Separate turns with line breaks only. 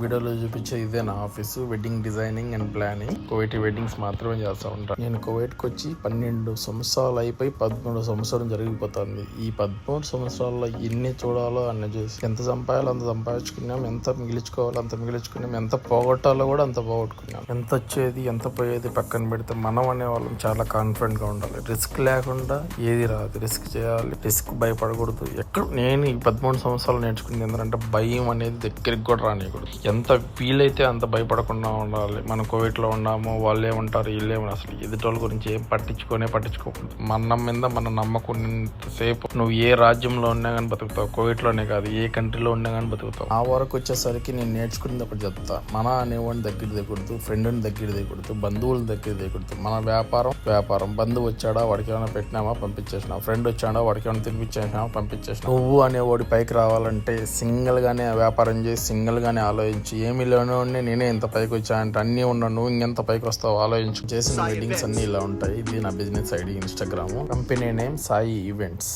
వీడియోలో చూపించే ఇదే నా office. Wedding designing and planning. Kuwait weddings మాత్రమే చేస్తూ ఉంటాను. నేను కువైట్కి వచ్చి 12 సంవత్సరాలు అయిపోయి 13 సంవత్సరం జరిగిపోతుంది. ఈ 13 సంవత్సరాల్లో ఎన్ని చూడాలో అన్ని చూసి ఎంత సంపాదాలో అంత సంపాదించుకున్నాం, ఎంత మిగిలించుకోవాలో అంత మిగిలించుకున్నాం, ఎంత పోగొట్టాలో కూడా అంత పోగొట్టుకున్నాం. ఎంత వచ్చేది ఎంత పోయేది పక్కన పెడితే మనం అనే వాళ్ళం చాలా కాన్ఫిడెంట్ గా ఉండాలి. రిస్క్ లేకుండా ఏది రాదు. రిస్క్ చేయాలి, రిస్క్ భయపడకూడదు. నేను ఈ 13 సంవత్సరాలు నేర్చుకుంది ఏంటంటే భయం అనేది దగ్గరికి కూడా రానియకూడదు. ఎంత వీలైతే అంత భయపడకుండా ఉండాలి. మనం కోవిడ్లో ఉన్నాము, వాళ్ళు ఏమంటారు వీళ్ళు ఏమన్నా, అసలు ఎదుటోళ్ళ గురించి ఏం పట్టించుకోకూడదు. మన మీద మనం నమ్మకున్నంతసేపు నువ్వు ఏ రాజ్యంలో ఉన్నా కానీ బతుకుతావు. కోవిడ్లోనే కాదు, ఏ కంట్రీలో ఉన్నా కానీ బతుకుతావు. ఆ వరకు వచ్చేసరికి నేను నేర్చుకున్నది ఒకటి చెప్తా. మన అనేవాడిని దగ్గర దిగకూడదు, ఫ్రెండ్ని దగ్గర దిగకూడదు, బంధువుల దగ్గర దిగకూడదు. మన వ్యాపారం బంధువు వచ్చాడా వాడికి ఏమైనా పెట్టినామా పంపించేసినా, ఫ్రెండ్ వచ్చాడా వాడికి ఏమైనా తినిపించేసినామా పంపించేసినా. నువ్వు అనేవాడి పైకి రావాలంటే సింగిల్ గానే వ్యాపారం చేసి సింగిల్ గానే ఆలోచించి, ఏమి లేనివాడిని నేనే ఇంత పైకి వచ్చా అంటే అన్నీ ఉన్నాను, నువ్వు ఇంకెంత పైకి వస్తావు ఆలోచించు. చేసిన వెడ్డింగ్స్ అన్ని ఇలా ఉంటాయి. ఇది నా business ID, Instagram. Company name Sai events.